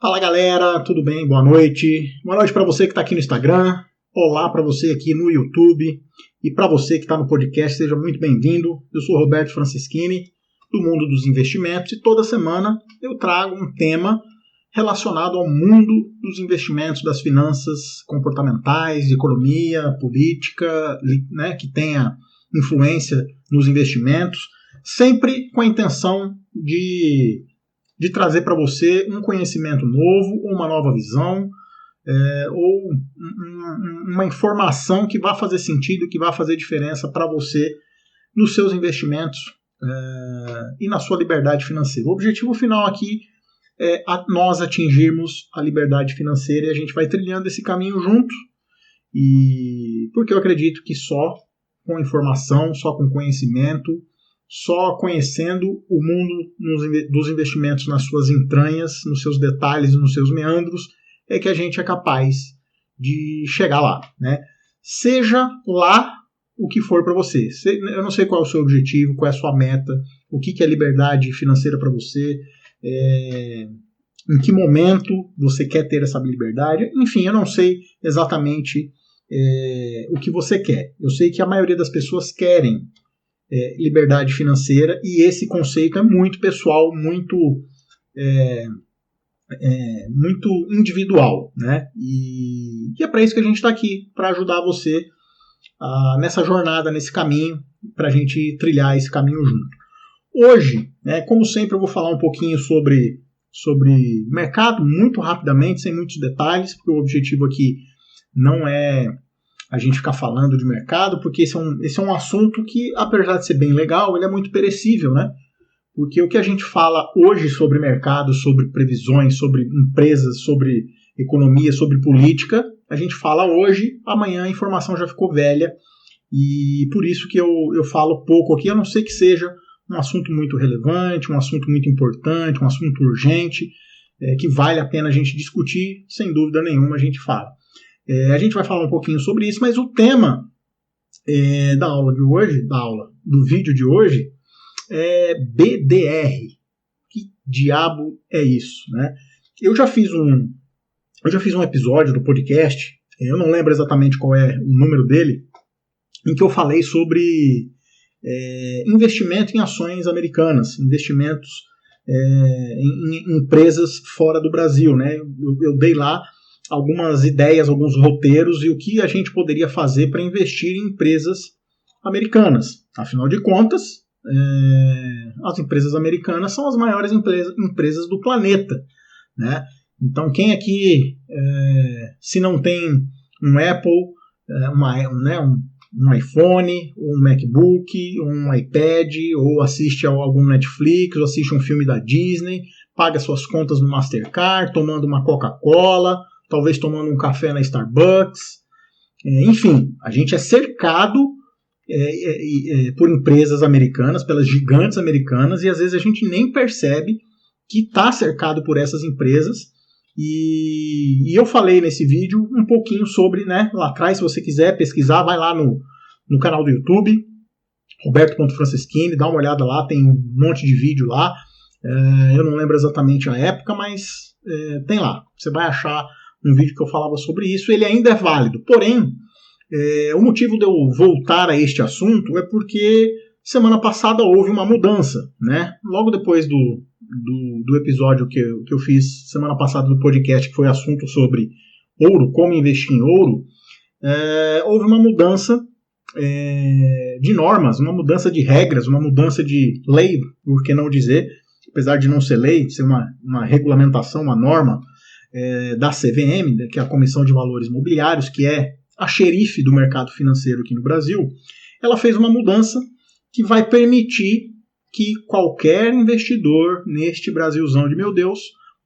Fala galera, tudo bem? Boa noite. Boa noite para você que está aqui no Instagram, olá para você aqui no YouTube e para você que está no podcast, seja muito bem-vindo. Eu sou Roberto Francischini, do mundo dos investimentos, e toda semana eu trago um tema relacionado ao mundo dos investimentos, das finanças comportamentais, de economia, política, né, que tenha influência nos investimentos, sempre com a intenção de trazer para você um conhecimento novo, uma nova visão, ou uma informação que vai fazer sentido, que vai fazer diferença para você nos seus investimentos e na sua liberdade financeira. O objetivo final aqui é nós atingirmos a liberdade financeira e a gente vai trilhando esse caminho junto, e porque eu acredito que só com informação, só com conhecimento, só conhecendo o mundo dos investimentos nas suas entranhas, nos seus detalhes, nos seus meandros, é que a gente é capaz de chegar lá, né? Seja lá o que for para você. Eu não sei qual é o seu objetivo, qual é a sua meta, o que é liberdade financeira para você, em que momento você quer ter essa liberdade. Enfim, eu não sei exatamente o que você quer. Eu sei que a maioria das pessoas querem liberdade financeira, e esse conceito é muito pessoal, muito individual, né? E é para isso que a gente está aqui, para ajudar você nessa jornada, nesse caminho, para a gente trilhar esse caminho junto. Hoje, né, como sempre, eu vou falar um pouquinho sobre mercado, muito rapidamente, sem muitos detalhes, porque o objetivo aqui não é a gente ficar falando de mercado, porque esse é um assunto que, apesar de ser bem legal, ele é muito perecível, né? Porque o que a gente fala hoje sobre mercado, sobre previsões, sobre empresas, sobre economia, sobre política, a gente fala hoje, amanhã a informação já ficou velha, e por isso que eu falo pouco aqui, a não ser que seja um assunto muito relevante, um assunto muito importante, um assunto urgente, que vale a pena a gente discutir, sem dúvida nenhuma a gente fala. A gente vai falar um pouquinho sobre isso, mas o tema do vídeo de hoje é BDR. Que diabo é isso, né? Eu já fiz um episódio do podcast, eu não lembro exatamente qual é o número dele, em que eu falei sobre investimento em ações americanas, investimentos em empresas fora do Brasil, né? Eu dei lá algumas ideias, alguns roteiros e o que a gente poderia fazer para investir em empresas americanas. Afinal de contas, as empresas americanas são as maiores empresas do planeta, né? Então, quem aqui, se não tem um Apple, um iPhone, um MacBook, um iPad, ou assiste a algum Netflix, ou assiste um filme da Disney, paga suas contas no Mastercard, tomando uma Coca-Cola, talvez tomando um café na Starbucks, enfim, a gente é cercado por empresas americanas, pelas gigantes americanas, e às vezes a gente nem percebe que está cercado por essas empresas, e eu falei nesse vídeo um pouquinho sobre, né, lá atrás, se você quiser pesquisar, vai lá no canal do YouTube, Roberto.Francischini, dá uma olhada lá, tem um monte de vídeo lá, eu não lembro exatamente a época, mas tem lá, você vai achar um vídeo que eu falava sobre isso, ele ainda é válido. Porém, o motivo de eu voltar a este assunto é porque semana passada houve uma mudança, né? Logo depois do episódio que eu fiz semana passada do podcast, que foi assunto sobre ouro, como investir em ouro, houve uma mudança de normas, uma mudança de regras, uma mudança de lei, por que não dizer, apesar de não ser lei, ser uma regulamentação, uma norma, da CVM, que é a Comissão de Valores Mobiliários, que é a xerife do mercado financeiro aqui no Brasil. Ela fez uma mudança que vai permitir que qualquer investidor neste Brasilzão de meu Deus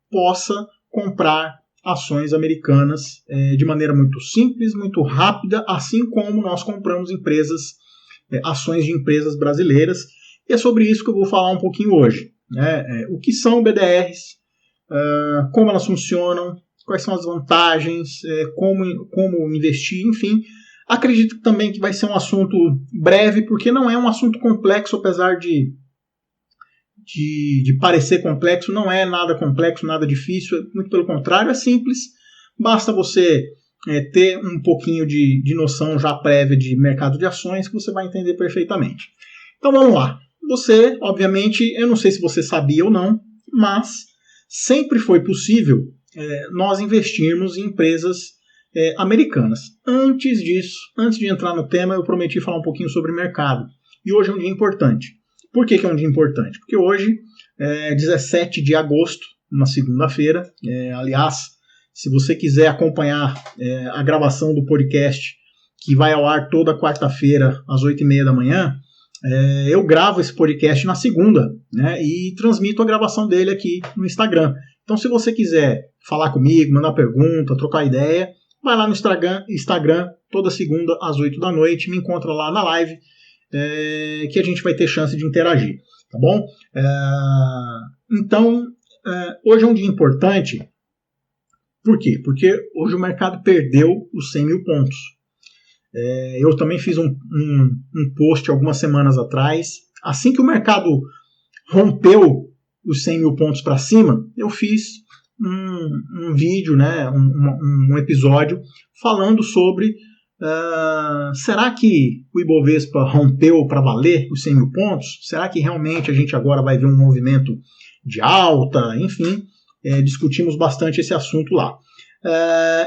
possa comprar ações americanas de maneira muito simples, muito rápida, assim como nós compramos ações de empresas brasileiras. E é sobre isso que eu vou falar um pouquinho hoje. O que são BDRs, como elas funcionam, quais são as vantagens, como investir, enfim. Acredito também que vai ser um assunto breve, porque não é um assunto complexo, apesar de de parecer complexo, não é nada complexo, nada difícil, muito pelo contrário, é simples, basta você ter um pouquinho de noção já prévia de mercado de ações que você vai entender perfeitamente. Então vamos lá. Você, obviamente, eu não sei se você sabia ou não, mas sempre foi possível nós investirmos em empresas americanas. Antes disso, antes de entrar no tema, eu prometi falar um pouquinho sobre mercado. E hoje é um dia importante. Por que é um dia importante? Porque hoje é 17 de agosto, uma segunda-feira. Aliás, se você quiser acompanhar a gravação do podcast, que vai ao ar toda quarta-feira, às 8h30 da manhã, eu gravo esse podcast na segunda, né, e transmito a gravação dele aqui no Instagram. Então, se você quiser falar comigo, mandar pergunta, trocar ideia, vai lá no Instagram toda segunda às 8 da noite, me encontra lá na live, que a gente vai ter chance de interagir, tá bom? Então, hoje é um dia importante. Por quê? Porque hoje o mercado perdeu os 100 mil pontos. Eu também fiz um post algumas semanas atrás. Assim que o mercado rompeu os 100 mil pontos para cima, eu fiz um vídeo, né, um episódio falando sobre será que o Ibovespa rompeu para valer os 100 mil pontos? Será que realmente a gente agora vai ver um movimento de alta? Enfim, discutimos bastante esse assunto lá.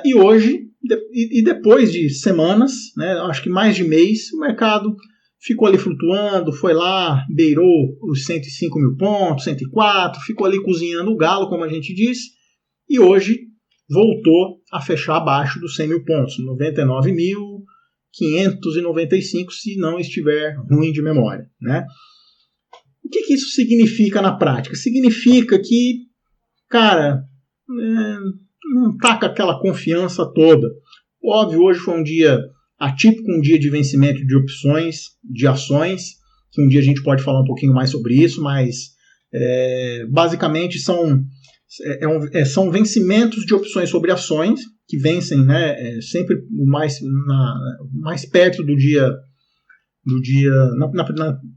E hoje, e depois de semanas, né, acho que mais de mês, o mercado ficou ali flutuando, foi lá, beirou os 105 mil pontos, 104, ficou ali cozinhando o galo, como a gente diz, e hoje voltou a fechar abaixo dos 100 mil pontos, 99.595, se não estiver ruim de memória, né? O que isso significa na prática? Significa que, cara, não tá com aquela confiança toda. Óbvio, hoje foi um dia atípico, um dia de vencimento de opções, de ações, que um dia a gente pode falar um pouquinho mais sobre isso, mas basicamente são vencimentos de opções sobre ações, que vencem, né, sempre mais perto do dia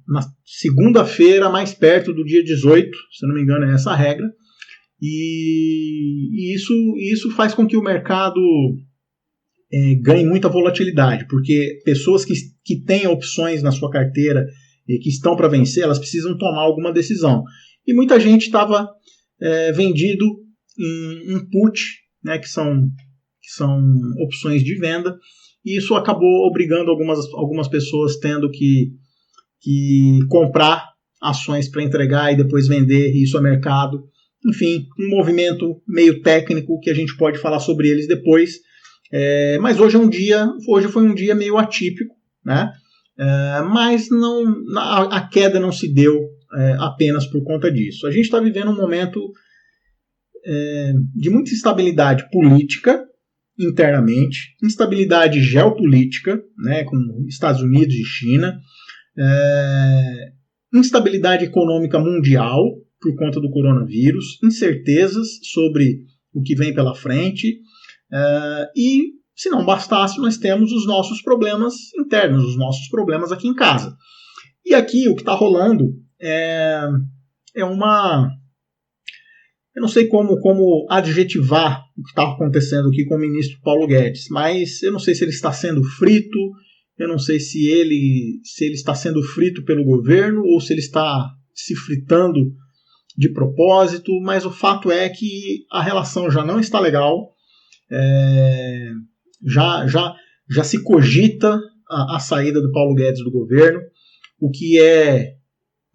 na segunda-feira, mais perto do dia 18, se não me engano é essa a regra, e isso faz com que o mercado ganhe muita volatilidade, porque pessoas que têm opções na sua carteira e que estão para vencer, elas precisam tomar alguma decisão. E muita gente estava vendido em put, né, que são opções de venda, e isso acabou obrigando algumas pessoas tendo que comprar ações para entregar e depois vender isso a mercado. Enfim, um movimento meio técnico que a gente pode falar sobre eles depois. Mas hoje foi um dia meio atípico, né? Mas a queda não se deu apenas por conta disso. A gente está vivendo um momento de muita instabilidade política internamente, instabilidade geopolítica, né, com Estados Unidos e China, instabilidade econômica mundial por conta do coronavírus, incertezas sobre o que vem pela frente, e, se não bastasse, nós temos os nossos problemas internos, os nossos problemas aqui em casa. E aqui o que está rolando é uma... Eu não sei como adjetivar o que está acontecendo aqui com o ministro Paulo Guedes, mas eu não sei se ele está sendo frito, eu não sei se ele está sendo frito pelo governo ou se ele está se fritando de propósito, mas o fato é que a relação já não está legal, já se cogita a saída do Paulo Guedes do governo, o que é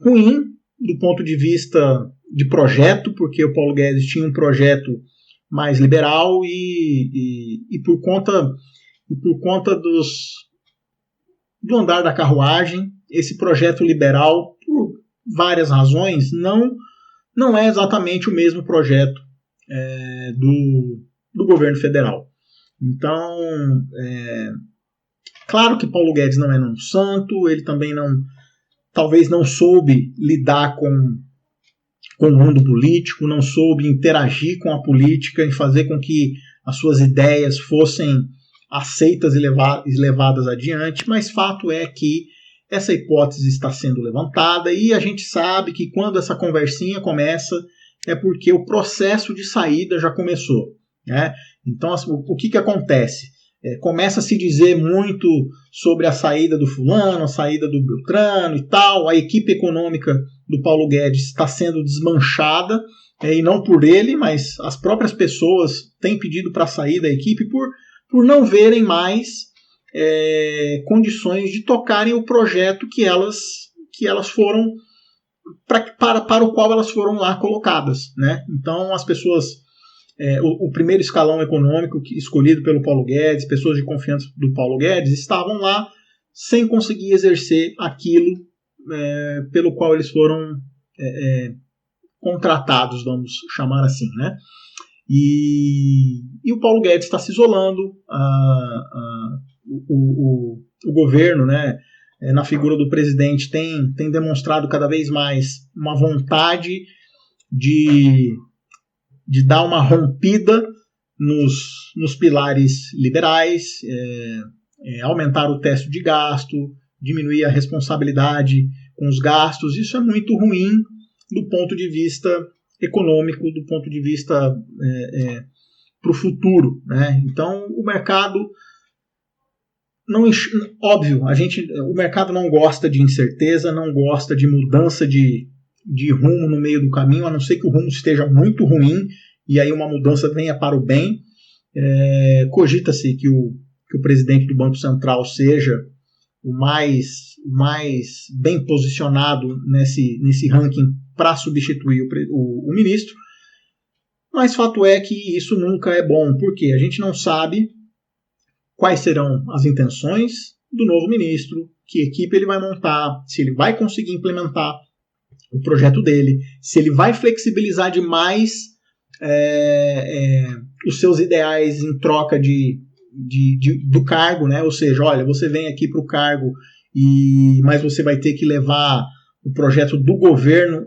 ruim do ponto de vista de projeto, porque o Paulo Guedes tinha um projeto mais liberal e por conta do andar da carruagem, esse projeto liberal, por várias razões, não é exatamente o mesmo projeto do governo federal. Então, claro que Paulo Guedes não é um santo, ele também talvez não soube lidar com o mundo político, não soube interagir com a política e fazer com que as suas ideias fossem aceitas e levadas adiante, mas fato é que essa hipótese está sendo levantada e a gente sabe que quando essa conversinha começa é porque o processo de saída já começou, né? Então, o que acontece? Começa a se dizer muito sobre a saída do fulano, a saída do Beltrano e tal. A equipe econômica do Paulo Guedes está sendo desmanchada, e não por ele, mas as próprias pessoas têm pedido para sair da equipe por não verem mais condições de tocarem o projeto que elas foram para o qual elas foram lá colocadas, né? Então as pessoas, o primeiro escalão econômico escolhido pelo Paulo Guedes, pessoas de confiança do Paulo Guedes, estavam lá sem conseguir exercer aquilo pelo qual eles foram contratados, vamos chamar assim, né? E o Paulo Guedes está se isolando, o governo, né, na figura do presidente, tem demonstrado cada vez mais uma vontade de dar uma rompida nos pilares liberais, aumentar o teto de gasto, diminuir a responsabilidade com os gastos. Isso é muito ruim do ponto de vista econômico, do ponto de vista para o futuro, né? Então, o mercado óbvio, o mercado não gosta de incerteza, não gosta de mudança de rumo no meio do caminho, a não ser que o rumo esteja muito ruim e aí uma mudança venha para o bem. Cogita-se que o presidente do Banco Central seja o mais bem posicionado nesse ranking para substituir o ministro, mas fato é que isso nunca é bom, porque a gente não sabe quais serão as intenções do novo ministro, que equipe ele vai montar, se ele vai conseguir implementar o projeto dele, se ele vai flexibilizar demais os seus ideais em troca do cargo, né? Ou seja, olha, você vem aqui para o cargo, mas você vai ter que levar o projeto do governo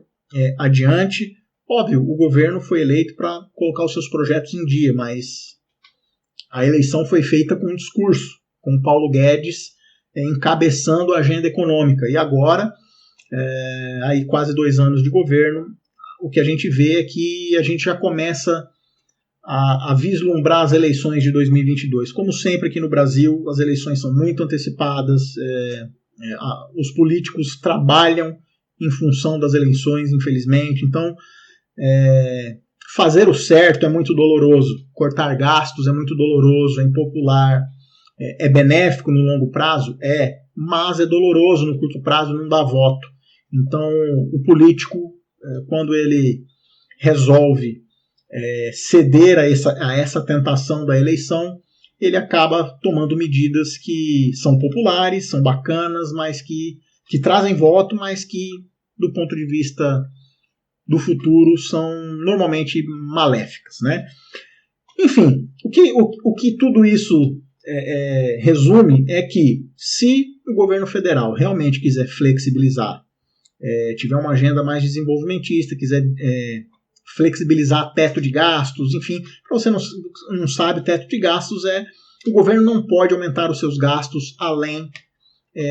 adiante. Óbvio, o governo foi eleito para colocar os seus projetos em dia, mas a eleição foi feita com um discurso, com o Paulo Guedes encabeçando a agenda econômica. E agora, aí quase 2 anos de governo, o que a gente vê é que a gente já começa a vislumbrar as eleições de 2022. Como sempre aqui no Brasil, as eleições são muito antecipadas, os políticos trabalham em função das eleições, infelizmente. Então, fazer o certo é muito doloroso, cortar gastos é muito doloroso, é impopular, é benéfico no longo prazo? Mas é doloroso no curto prazo, não dá voto. Então, o político, quando ele resolve ceder a essa tentação da eleição, ele acaba tomando medidas que são populares, são bacanas, mas que trazem voto, mas que, do ponto de vista do futuro, são normalmente maléficas, né? Enfim, o que tudo isso resume é que, se o governo federal realmente quiser flexibilizar, tiver uma agenda mais desenvolvimentista, quiser flexibilizar teto de gastos, enfim, para você não sabe, teto de gastos o governo não pode aumentar os seus gastos além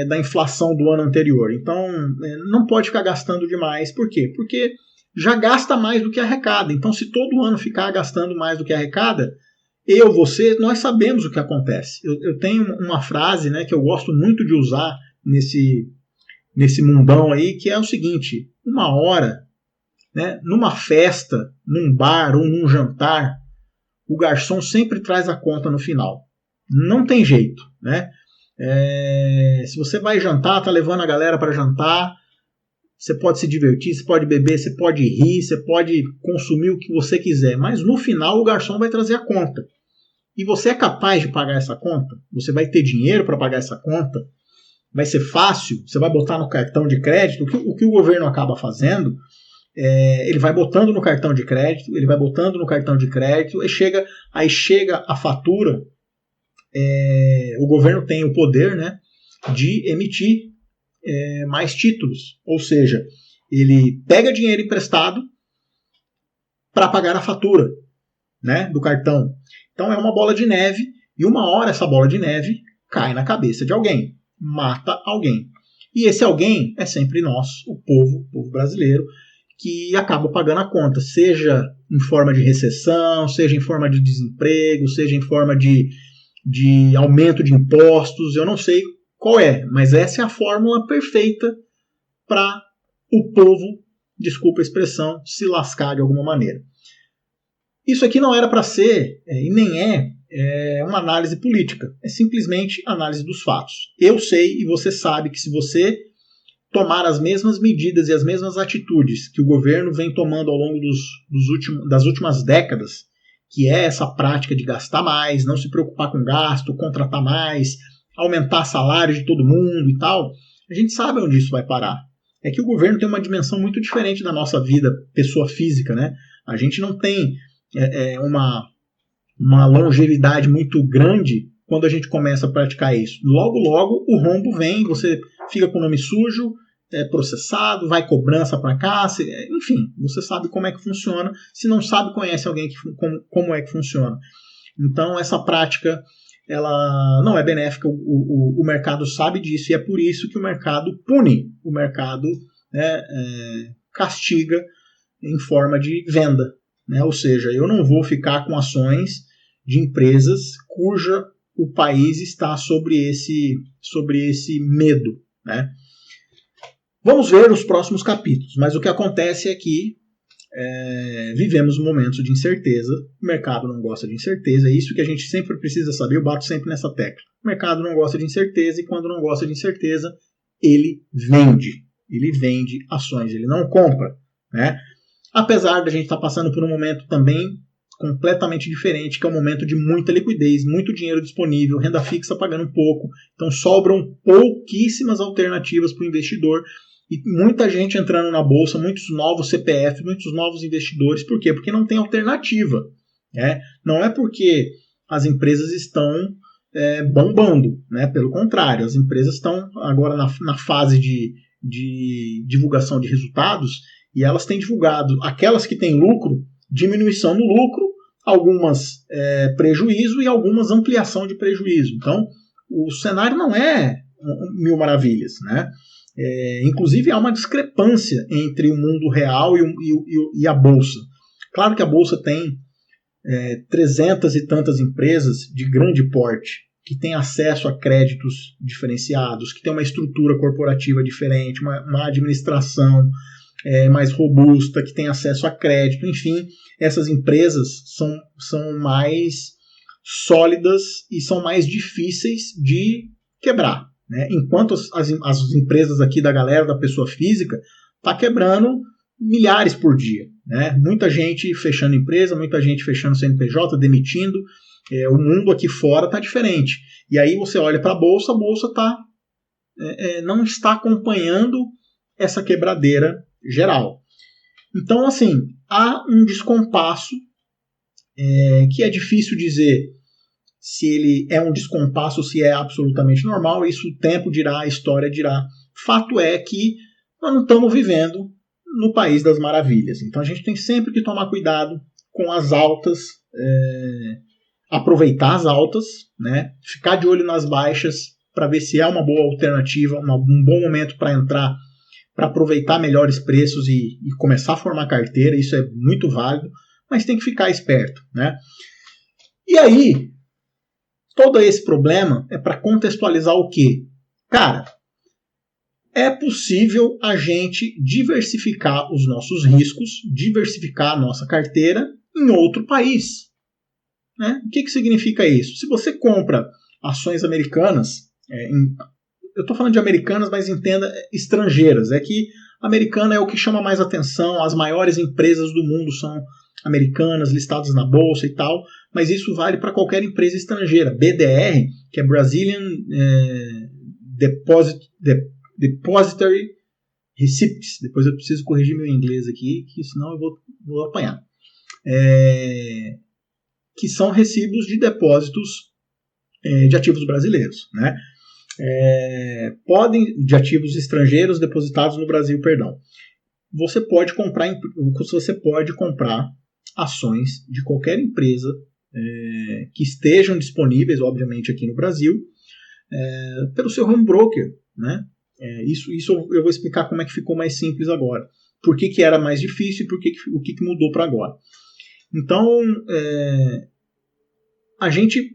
da inflação do ano anterior. Então, não pode ficar gastando demais. Por quê? Porque já gasta mais do que arrecada. Então, se todo ano ficar gastando mais do que arrecada, você, nós sabemos o que acontece. Eu tenho uma frase, né, que eu gosto muito de usar nesse mundão aí, que é o seguinte: uma hora, né, numa festa, num bar ou num jantar, o garçom sempre traz a conta no final. Não tem jeito, né? Se você vai jantar, tá levando a galera para jantar, você pode se divertir, você pode beber, você pode rir, você pode consumir o que você quiser, mas no final o garçom vai trazer a conta. E você é capaz de pagar essa conta? Você vai ter dinheiro para pagar essa conta? Vai ser fácil? Você vai botar no cartão de crédito? O que o governo acaba fazendo, ele vai botando no cartão de crédito, aí chega a fatura, o governo tem o poder, né, de emitir mais títulos, ou seja, ele pega dinheiro emprestado para pagar a fatura, né, do cartão. Então é uma bola de neve, e uma hora essa bola de neve cai na cabeça de alguém, mata alguém. E esse alguém é sempre nós, o povo brasileiro, que acaba pagando a conta, seja em forma de recessão, seja em forma de desemprego, seja em forma de aumento de impostos, eu não sei qual é, mas essa é a fórmula perfeita para o povo, desculpa a expressão, se lascar de alguma maneira. Isso aqui não era para ser, e nem é uma análise política, é simplesmente análise dos fatos. Eu sei e você sabe que se você tomar as mesmas medidas e as mesmas atitudes que o governo vem tomando ao longo das últimas décadas, que é essa prática de gastar mais, não se preocupar com gasto, contratar mais, aumentar salário de todo mundo e tal, a gente sabe onde isso vai parar. É que o governo tem uma dimensão muito diferente da nossa vida, pessoa física, né? A gente não tem uma longevidade muito grande quando a gente começa a praticar isso. Logo, o rombo vem, você fica com o nome sujo, é processado, vai cobrança para cá, enfim, você sabe como é que funciona. Se não sabe, conhece alguém como é que funciona. Então, essa prática ela não é benéfica, o mercado sabe disso, e é por isso que o mercado pune, o mercado castiga em forma de venda. Né? Ou seja, eu não vou ficar com ações de empresas cuja o país está sobre esse medo. Né? Vamos ver os próximos capítulos, mas o que acontece é que vivemos um momento de incerteza, o mercado não gosta de incerteza, é isso que a gente sempre precisa saber, eu bato sempre nessa tecla. O mercado não gosta de incerteza e quando não gosta de incerteza, ele vende ações, ele não compra. Né? Apesar da gente estar passando por um momento também completamente diferente, que é um momento de muita liquidez, muito dinheiro disponível, renda fixa pagando pouco, então sobram pouquíssimas alternativas para o investidor e muita gente entrando na bolsa, muitos novos CPF, muitos novos investidores. Por quê? Porque não tem alternativa. Né? Não é porque as empresas estão bombando, né? Pelo contrário, as empresas estão agora na fase de divulgação de resultados e elas têm divulgado aquelas que têm lucro, diminuição no lucro, algumas prejuízo e algumas ampliação de prejuízo. Então, o cenário não é mil maravilhas, né? Inclusive há uma discrepância entre o mundo real e a Bolsa. Claro que a Bolsa tem 300 e tantas empresas de grande porte, que têm acesso a créditos diferenciados, que têm uma estrutura corporativa diferente, uma administração mais robusta, que tem acesso a crédito, enfim, essas empresas são mais sólidas e são mais difíceis de quebrar. Né? Enquanto as empresas aqui da galera, da pessoa física, está quebrando milhares por dia. Né? Muita gente fechando empresa, muita gente fechando CNPJ, demitindo. O mundo aqui fora está diferente. E aí você olha para a bolsa não está acompanhando essa quebradeira geral. Então, assim, há um descompasso que é difícil dizer se ele é um descompasso, se é absolutamente normal, isso o tempo dirá, a história dirá. Fato é que nós não estamos vivendo no país das maravilhas. Então a gente tem sempre que tomar cuidado com as altas, aproveitar as altas, né? Ficar de olho nas baixas para ver se é uma boa alternativa, um bom momento para entrar, para aproveitar melhores preços e começar a formar carteira. Isso é muito válido, mas tem que ficar esperto. Né? E aí, todo esse problema é para contextualizar o quê? Cara, é possível a gente diversificar os nossos riscos, diversificar a nossa carteira em outro país. Né? O que significa isso? Se você compra ações americanas, eu estou falando de americanas, mas entenda estrangeiras, é que americana é o que chama mais atenção, as maiores empresas do mundo são americanas, listadas na bolsa e tal, mas isso vale para qualquer empresa estrangeira. BDR, que é Brazilian Depository Receipts, depois eu preciso corrigir meu inglês aqui, que senão eu vou apanhar. Que são recibos de depósitos de ativos brasileiros, né? De ativos estrangeiros depositados no Brasil, perdão. Você pode comprar ações de qualquer empresa que estejam disponíveis, obviamente, aqui no Brasil, pelo seu home broker, né? Isso eu vou explicar como é que ficou mais simples agora. Por que era mais difícil e o que mudou para agora. Então, a gente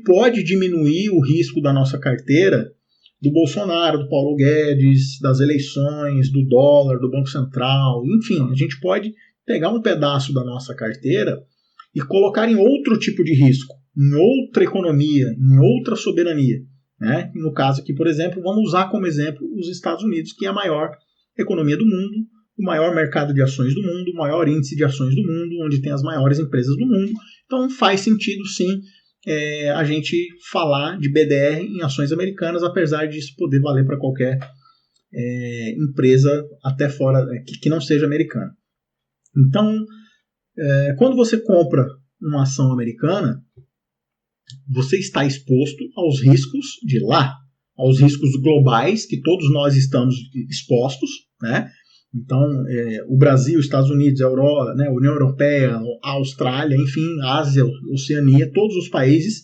pode diminuir o risco da nossa carteira do Bolsonaro, do Paulo Guedes, das eleições, do dólar, do Banco Central, enfim, a gente pode pegar um pedaço da nossa carteira e colocar em outro tipo de risco, em outra economia, em outra soberania. Né? No caso aqui, por exemplo, vamos usar como exemplo os Estados Unidos, que é a maior economia do mundo, o maior mercado de ações do mundo, o maior índice de ações do mundo, onde tem as maiores empresas do mundo. Então faz sentido, sim, a gente falar de BDR em ações americanas, apesar disso poder valer para qualquer empresa até fora, que não seja americana. Então, quando você compra uma ação americana, você está exposto aos riscos de lá, aos riscos globais que todos nós estamos expostos, né? Então, o Brasil, Estados Unidos, a Europa, né, a União Europeia, a Austrália, enfim, a Ásia, a Oceania, todos os países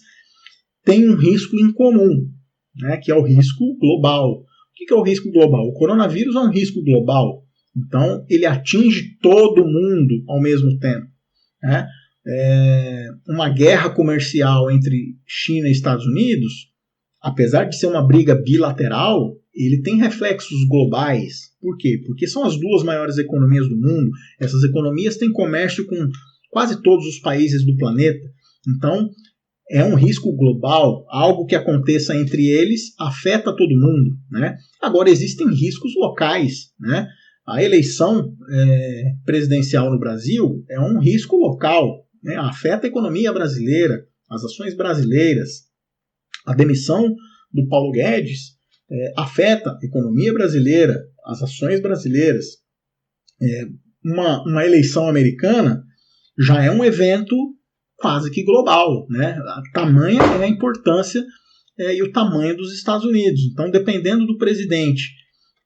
têm um risco em comum, né, que é o risco global. O que é o risco global? O coronavírus é um risco global, então ele atinge todo mundo ao mesmo tempo. Né? Uma guerra comercial entre China e Estados Unidos, apesar de ser uma briga bilateral, ele tem reflexos globais. Por quê? Porque são as duas maiores economias do mundo. Essas economias têm comércio com quase todos os países do planeta. Então, é um risco global. Algo que aconteça entre eles afeta todo mundo. Né? Agora, existem riscos locais. Né? A eleição presidencial no Brasil é um risco local. Né? Afeta a economia brasileira, as ações brasileiras. A demissão do Paulo Guedes afeta a economia brasileira, as ações brasileiras. Uma eleição americana já é um evento quase que global. Né? A tamanha é a importância e o tamanho dos Estados Unidos. Então, dependendo do presidente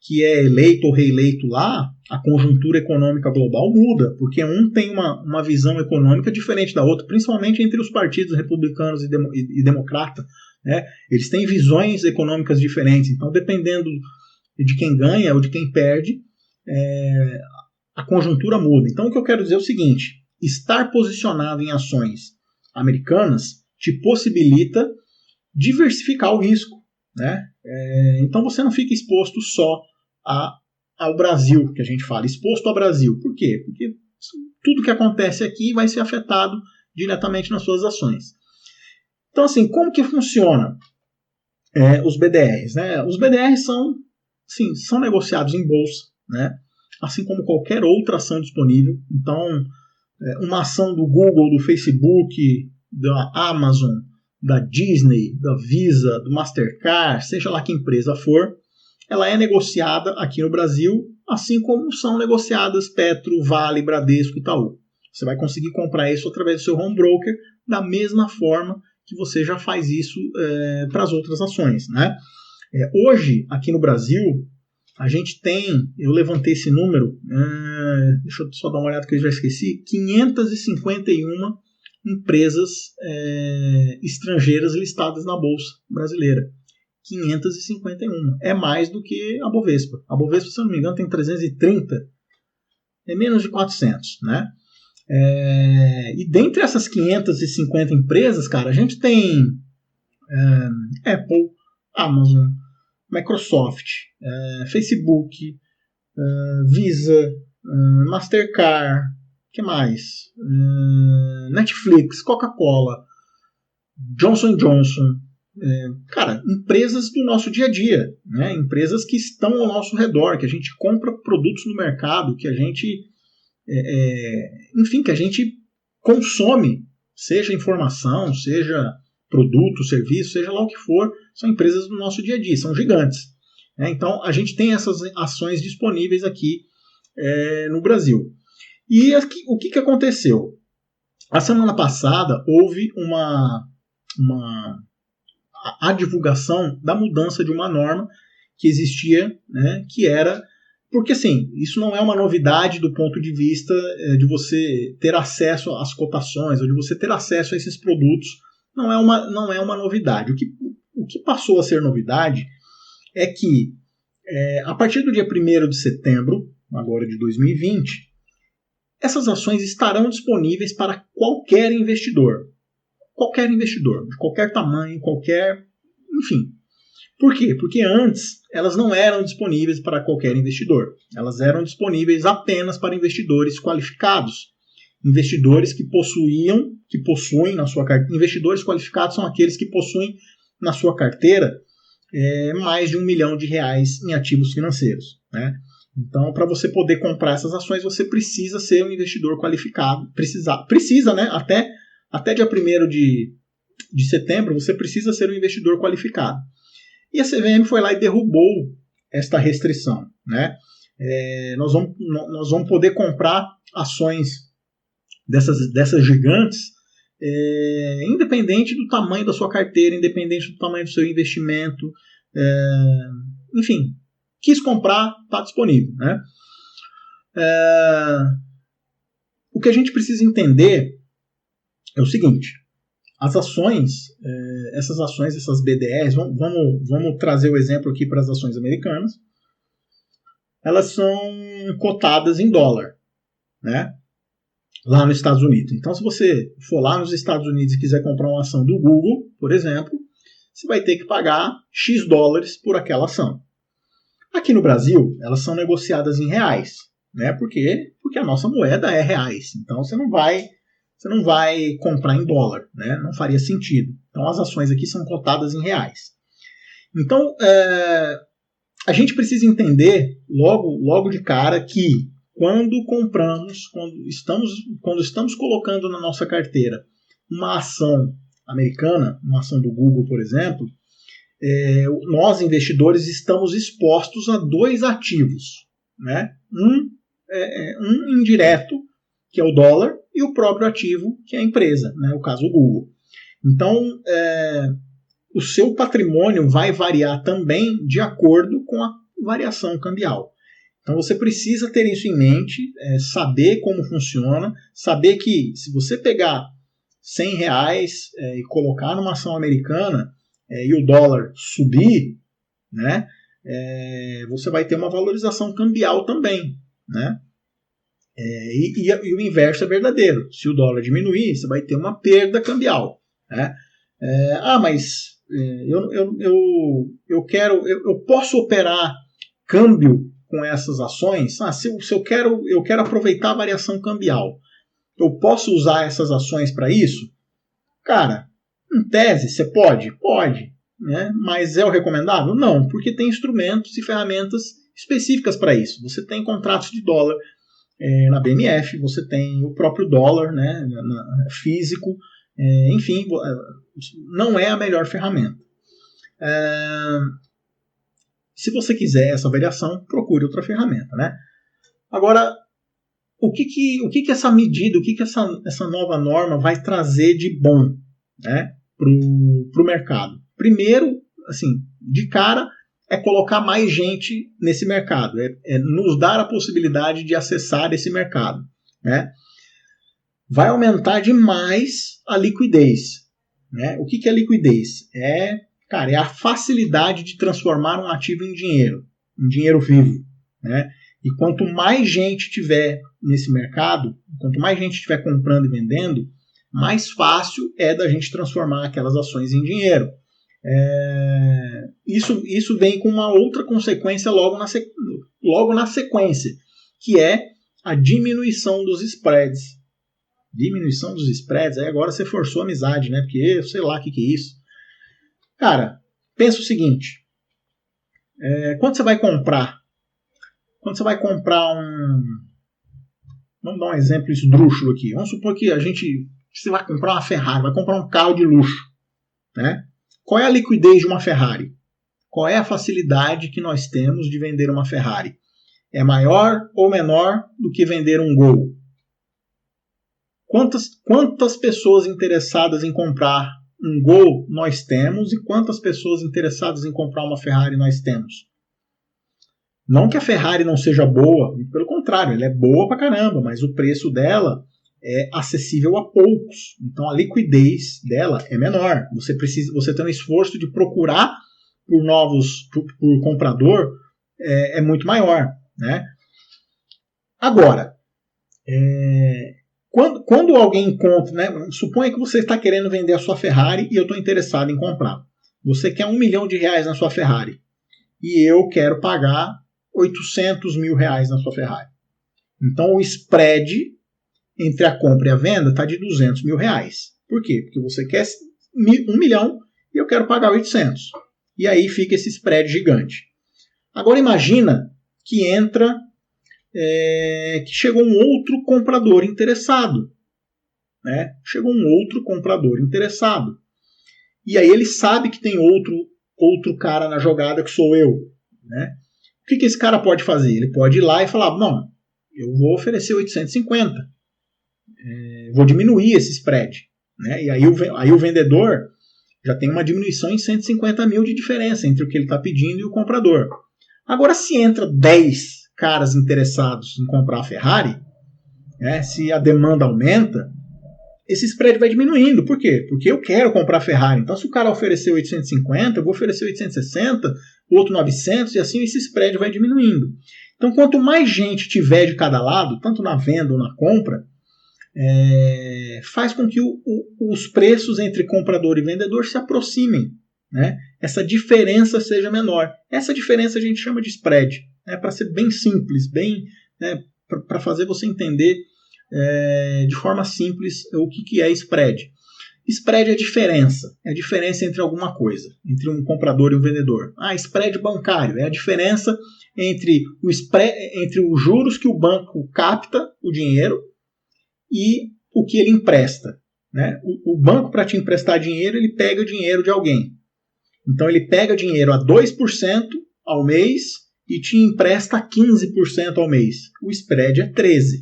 que é eleito ou reeleito lá, a conjuntura econômica global muda, porque um tem uma visão econômica diferente da outra, principalmente entre os partidos republicanos e democratas. Né? Eles têm visões econômicas diferentes, então dependendo de quem ganha ou de quem perde, a conjuntura muda. Então o que eu quero dizer é o seguinte: estar posicionado em ações americanas te possibilita diversificar o risco. Né? Então você não fica exposto só ao Brasil, que a gente fala, exposto ao Brasil. Por quê? Porque tudo que acontece aqui vai ser afetado diretamente nas suas ações. Então, assim, como que funciona os BDRs? Né? Os BDRs são negociados em bolsa, né? Assim como qualquer outra ação disponível. Então, uma ação do Google, do Facebook, da Amazon, da Disney, da Visa, do Mastercard, seja lá que empresa for, ela é negociada aqui no Brasil, assim como são negociadas Petro, Vale, Bradesco e Itaú. Você vai conseguir comprar isso através do seu home broker, da mesma forma que você já faz isso para as outras ações. Né? Hoje, aqui no Brasil, a gente tem, eu levantei esse número, deixa eu só dar uma olhada que eu já esqueci, 551 empresas estrangeiras listadas na Bolsa Brasileira. 551. É mais do que a Bovespa. A Bovespa, se eu não me engano, tem 330. É menos de 400, né? E dentre essas 550 empresas, cara, a gente tem Apple, Amazon, Microsoft, Facebook, Visa, Mastercard, que mais? Netflix, Coca-Cola, Johnson & Johnson. Cara, empresas do nosso dia a dia, né? Empresas que estão ao nosso redor, que a gente compra produtos no mercado, que a gente enfim, que a gente consome, seja informação, seja produto, serviço, seja lá o que for, são empresas do nosso dia a dia, são gigantes. Então, a gente tem essas ações disponíveis aqui no Brasil. E o que aconteceu? A semana passada houve a divulgação da mudança de uma norma que existia, né, que era... Porque, assim, isso não é uma novidade do ponto de vista de você ter acesso às cotações, ou de você ter acesso a esses produtos. Não é uma novidade. O que passou a ser novidade é que A partir do dia 1º de setembro, agora de 2020, essas ações estarão disponíveis para qualquer investidor. Qualquer investidor, de qualquer tamanho, enfim. Por quê? Porque antes elas não eram disponíveis para qualquer investidor. Elas eram disponíveis apenas para investidores qualificados. Investidores que possuem na sua carteira. Investidores qualificados são aqueles que possuem na sua carteira mais de R$1 milhão em ativos financeiros, né? Então, para você poder comprar essas ações, você precisa ser um investidor qualificado. Precisa, né? Até dia 1º de setembro, você precisa ser um investidor qualificado. E a CVM foi lá e derrubou esta restrição, né? Nós vamos poder comprar ações dessas gigantes, independente do tamanho da sua carteira, independente do tamanho do seu investimento, enfim, quis comprar, está disponível, né? O que a gente precisa entender é o seguinte: as ações, essas BDRs, vamos trazer o exemplo aqui para as ações americanas, elas são cotadas em dólar, né? Lá nos Estados Unidos. Então, se você for lá nos Estados Unidos e quiser comprar uma ação do Google, por exemplo, você vai ter que pagar X dólares por aquela ação. Aqui no Brasil, elas são negociadas em reais, né? Porque a nossa moeda é reais. Então, você não vai comprar em dólar, né? Não faria sentido. Então, as ações aqui são cotadas em reais. Então, a gente precisa entender logo de cara que quando estamos colocando na nossa carteira uma ação americana, uma ação do Google, por exemplo, nós, investidores, estamos expostos a dois ativos, né? Um indireto, que é o dólar, e o próprio ativo, que é a empresa, né? No caso, o Google. Então, o seu patrimônio vai variar também de acordo com a variação cambial. Então, você precisa ter isso em mente, saber como funciona, saber que se você pegar R$100 e colocar numa ação americana e o dólar subir, né, você vai ter uma valorização cambial também, né? E o inverso é verdadeiro. Se o dólar diminuir, você vai ter uma perda cambial, né? Mas eu posso operar câmbio com essas ações? Se eu quero aproveitar a variação cambial, eu posso usar essas ações para isso? Cara, em tese, você pode? Pode. Né? Mas é o recomendável? Não, porque tem instrumentos e ferramentas específicas para isso. Você tem contratos de dólar na BMF, você tem o próprio dólar, né, físico, enfim, não é a melhor ferramenta. Se você quiser essa variação, procure outra ferramenta, né? Agora, o que essa medida, o que essa nova norma vai trazer de bom, né, para o mercado? Primeiro, assim, de cara, é colocar mais gente nesse mercado, nos dar a possibilidade de acessar esse mercado, né? Vai aumentar demais a liquidez, né? O que é liquidez? É a facilidade de transformar um ativo em dinheiro vivo, né? E quanto mais gente tiver nesse mercado, quanto mais gente estiver comprando e vendendo, mais fácil é da gente transformar aquelas ações em dinheiro. Isso vem com uma outra consequência logo na sequência, que é a diminuição dos spreads. Diminuição dos spreads, aí agora você forçou a amizade, né? Porque eu sei lá o que é isso. Cara, pensa o seguinte: quando você vai comprar vamos dar um exemplo esdrúxulo aqui. Vamos supor que você vai comprar uma Ferrari, vai comprar um carro de luxo, né? Qual é a liquidez de uma Ferrari? Qual é a facilidade que nós temos de vender uma Ferrari? É maior ou menor do que vender um Gol? Quantas pessoas interessadas em comprar um Gol nós temos e quantas pessoas interessadas em comprar uma Ferrari nós temos? Não que a Ferrari não seja boa, pelo contrário, ela é boa pra caramba, mas o preço dela é acessível a poucos. Então a liquidez dela é menor. Você tem um esforço de procurar por comprador é muito maior, né? Agora, quando alguém encontra, né, suponha que você está querendo vender a sua Ferrari e eu estou interessado em comprar. Você quer R$1 milhão na sua Ferrari e eu quero pagar R$800 mil na sua Ferrari. Então o spread entre a compra e a venda está de R$200 mil. Por quê? Porque você quer 1 milhão e eu quero pagar 800. E aí fica esse spread gigante. Agora imagina que que chegou um outro comprador interessado. Né? Chegou um outro comprador interessado. E aí ele sabe que tem outro cara na jogada que sou eu. Né? O que esse cara pode fazer? Ele pode ir lá e falar, não, eu vou oferecer 850. Vou diminuir esse spread. Né? E aí o vendedor já tem uma diminuição em 150 mil de diferença entre o que ele está pedindo e o comprador. Agora, se entra 10 caras interessados em comprar a Ferrari, né, se a demanda aumenta, esse spread vai diminuindo. Por quê? Porque eu quero comprar a Ferrari. Então, se o cara oferecer 850, eu vou oferecer 860, o outro 900, e assim esse spread vai diminuindo. Então, quanto mais gente tiver de cada lado, tanto na venda ou na compra, faz com que os preços entre comprador e vendedor se aproximem. Né? Essa diferença seja menor. Essa diferença a gente chama de spread. Para ser bem simples, para fazer você entender de forma simples o que é spread. Spread é a diferença entre alguma coisa, entre um comprador e um vendedor. Spread bancário é a diferença entre os juros que o banco capta o dinheiro e o que ele empresta. Né? O banco, para te emprestar dinheiro, ele pega o dinheiro de alguém. Então ele pega dinheiro a 2% ao mês e te empresta 15% ao mês. O spread é 13%,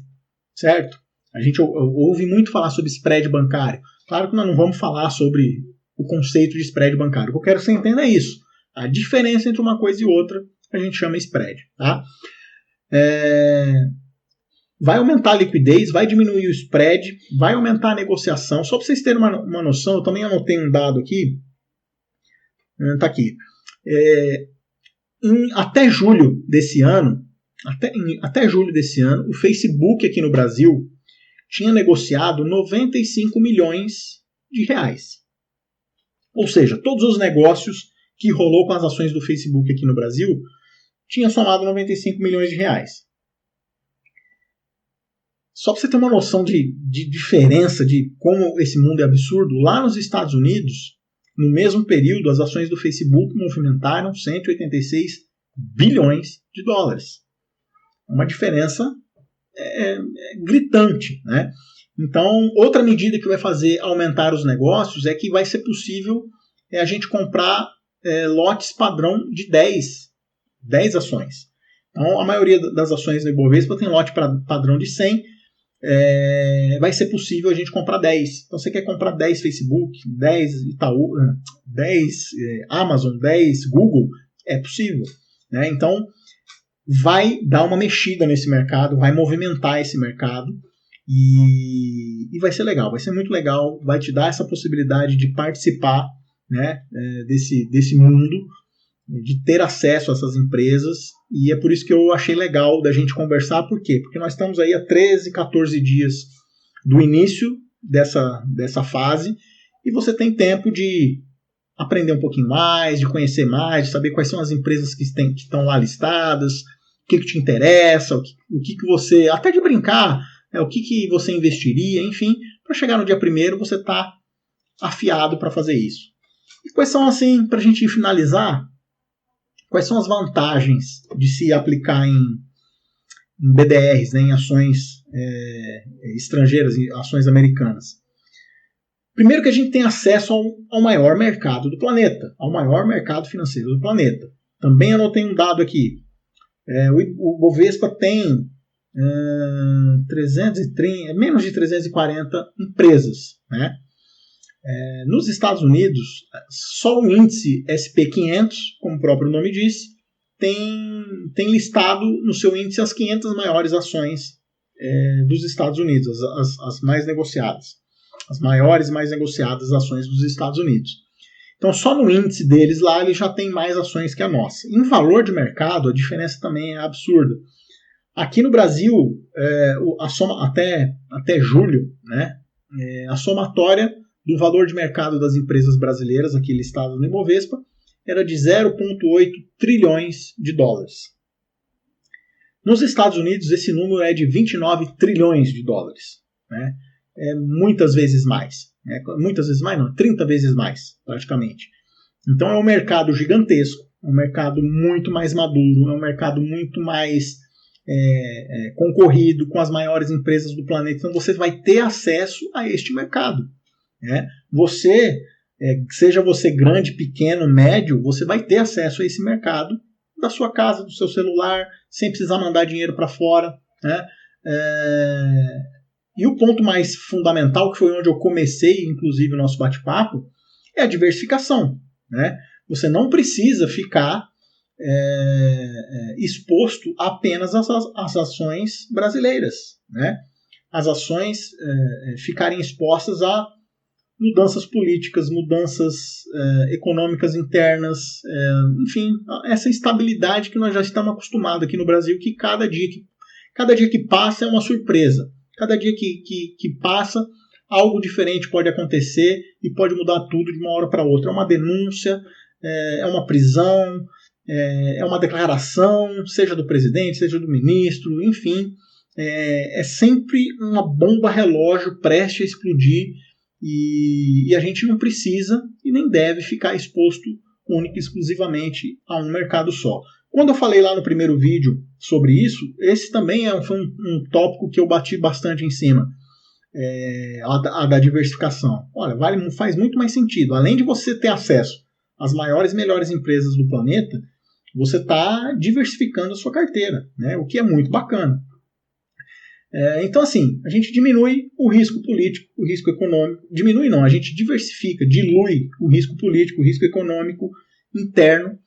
certo? A gente ouve muito falar sobre spread bancário. Claro que nós não vamos falar sobre o conceito de spread bancário. O que eu quero que você entenda é isso. A diferença entre uma coisa e outra a gente chama spread. Tá? Vai aumentar a liquidez, vai diminuir o spread, vai aumentar a negociação. Só para vocês terem uma noção, eu também anotei um dado aqui. Está aqui. Até julho desse ano, o Facebook aqui no Brasil tinha negociado 95 milhões de reais. Ou seja, todos os negócios que rolou com as ações do Facebook aqui no Brasil tinha somado 95 milhões de reais. Só para você ter uma noção de diferença, de como esse mundo é absurdo, lá nos Estados Unidos, no mesmo período, as ações do Facebook movimentaram 186 bilhões de dólares. Uma diferença gritante. Né? Então, outra medida que vai fazer aumentar os negócios é que vai ser possível a gente comprar lotes padrão de 10 ações. Então, a maioria das ações do Ibovespa tem lote padrão de 100. Vai ser possível a gente comprar 10. Então você quer comprar 10 Facebook, 10 Itaú, 10 Amazon, 10 Google, é possível. Né? Então vai dar uma mexida nesse mercado, vai movimentar esse mercado e vai ser legal, vai ser muito legal, vai te dar essa possibilidade de participar, né, desse mundo, de ter acesso a essas empresas, e é por isso que eu achei legal da gente conversar. Por quê? Porque nós estamos aí há 13, 14 dias do início dessa fase, e você tem tempo de aprender um pouquinho mais, de conhecer mais, de saber quais são as empresas que estão lá listadas, o que te interessa, o que você, até de brincar, o que você investiria, enfim, para chegar no dia 1º você está afiado para fazer isso. E quais são, assim, para a gente finalizar, quais são as vantagens de se aplicar em BDRs, né, em ações estrangeiras, em ações americanas? Primeiro que a gente tem acesso ao maior mercado do planeta, ao maior mercado financeiro do planeta. Também anotei um dado aqui. O Bovespa tem menos de 340 empresas. Né? Nos Estados Unidos, só o índice SP500, como o próprio nome diz, tem listado no seu índice as 500 maiores ações dos Estados Unidos, as mais negociadas. As maiores e mais negociadas ações dos Estados Unidos. Então, só no índice deles lá, ele já tem mais ações que a nossa. Em valor de mercado, a diferença também é absurda. Aqui no Brasil, a soma até julho, né, a somatória do valor de mercado das empresas brasileiras, aqui listadas no Ibovespa, era de 0,8 trilhões de dólares. Nos Estados Unidos, esse número é de 29 trilhões de dólares. Né? Muitas vezes mais. Muitas vezes mais, não, 30 vezes mais, praticamente. Então é um mercado gigantesco, é um mercado muito mais maduro, é um mercado muito mais concorrido com as maiores empresas do planeta. Então você vai ter acesso a este mercado. Né? Seja você grande, pequeno, médio, você vai ter acesso a esse mercado da sua casa, do seu celular, sem precisar mandar dinheiro para fora. Né? E o ponto mais fundamental, que foi onde eu comecei, inclusive, o nosso bate-papo, é a diversificação. Né? Você não precisa ficar exposto apenas às ações brasileiras. Né? As ações ficarem expostas a mudanças políticas, mudanças econômicas internas, enfim, essa instabilidade que nós já estamos acostumados aqui no Brasil, que cada dia que passa é uma surpresa. Cada dia que passa, algo diferente pode acontecer e pode mudar tudo de uma hora para outra. É uma denúncia, é uma prisão, é uma declaração, seja do presidente, seja do ministro, enfim. É sempre uma bomba relógio prestes a explodir e a gente não precisa e nem deve ficar exposto única e exclusivamente a um mercado só. Quando eu falei lá no primeiro vídeo sobre isso, esse também foi um tópico que eu bati bastante em cima, a da diversificação. Olha, faz muito mais sentido. Além de você ter acesso às maiores e melhores empresas do planeta, você está diversificando a sua carteira, né? O que é muito bacana. Então, assim, a gente diminui o risco político, o risco econômico. Diminui não, a gente diversifica, dilui o risco político, o risco econômico interno,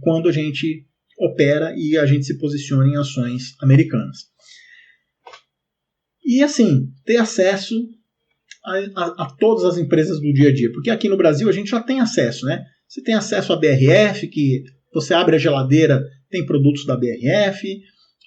quando a gente opera e a gente se posiciona em ações americanas. E assim, ter acesso a todas as empresas do dia a dia, porque aqui no Brasil a gente já tem acesso, né? Você tem acesso à BRF, que você abre a geladeira, tem produtos da BRF,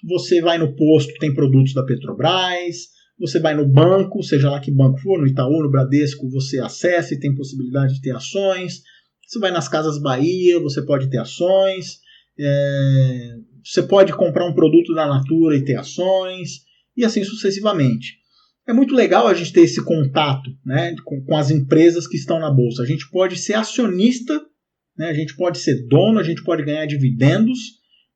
você vai no posto, tem produtos da Petrobras, você vai no banco, seja lá que banco for, no Itaú, no Bradesco, você acessa e tem possibilidade de ter ações. Você vai nas Casas Bahia, você pode ter ações. Você pode comprar um produto da Natura e ter ações, e assim sucessivamente. É muito legal a gente ter esse contato, né, com as empresas que estão na Bolsa. A gente pode ser acionista, né, a gente pode ser dono, a gente pode ganhar dividendos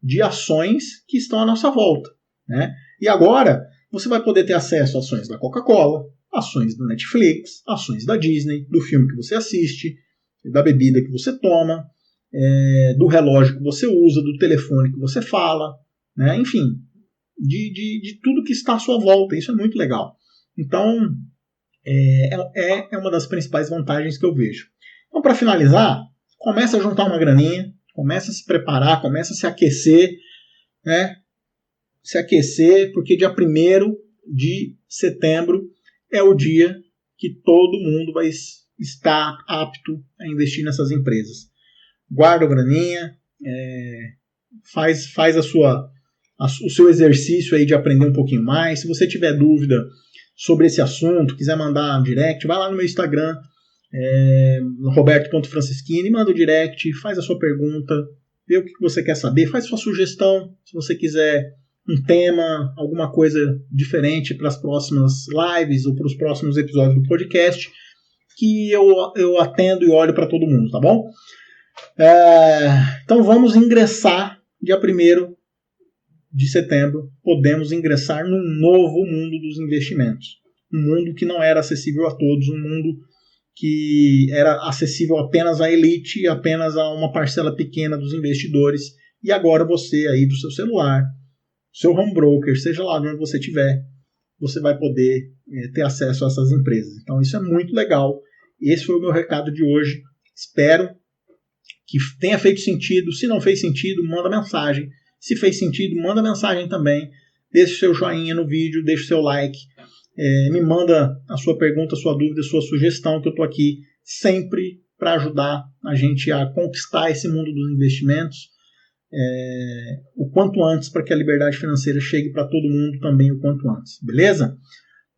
de ações que estão à nossa volta. Né? E agora você vai poder ter acesso a ações da Coca-Cola, ações da Netflix, ações da Disney, do filme que você assiste, da bebida que você toma, do relógio que você usa, do telefone que você fala, né? Enfim, de tudo que está à sua volta. Isso é muito legal. Então, é uma das principais vantagens que eu vejo. Então, para finalizar, começa a juntar uma graninha, começa a se preparar, começa a se aquecer, né? Se aquecer, porque dia 1º de setembro é o dia que todo mundo vai estar apto a investir nessas empresas. Guarda a graninha, faz o seu exercício aí de aprender um pouquinho mais. Se você tiver dúvida sobre esse assunto, quiser mandar um direct, vai lá no meu Instagram, roberto.francischini, manda o direct, faz a sua pergunta, vê o que você quer saber, faz sua sugestão, se você quiser um tema, alguma coisa diferente para as próximas lives ou para os próximos episódios do podcast, que eu atendo e olho para todo mundo, tá bom? Então vamos ingressar dia 1º de setembro, podemos ingressar num novo mundo dos investimentos. Um mundo que não era acessível a todos, um mundo que era acessível apenas à elite, apenas a uma parcela pequena dos investidores, e agora você aí do seu celular, seu home broker, seja lá onde você estiver, você vai poder ter acesso a essas empresas. Então isso é muito legal. Esse foi o meu recado de hoje. Espero que tenha feito sentido. Se não fez sentido, manda mensagem. Se fez sentido, manda mensagem também. Deixe o seu joinha no vídeo, deixe o seu like. me manda a sua pergunta, a sua dúvida, a sua sugestão, que eu estou aqui sempre para ajudar a gente a conquistar esse mundo dos investimentos o quanto antes, para que a liberdade financeira chegue para todo mundo também o quanto antes, beleza?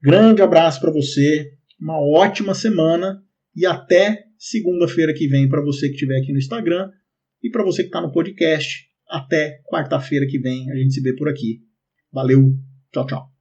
Grande abraço para você, uma ótima semana e até segunda-feira que vem para você que estiver aqui no Instagram e para você que está no podcast, até quarta-feira que vem a gente se vê por aqui. Valeu, tchau, tchau.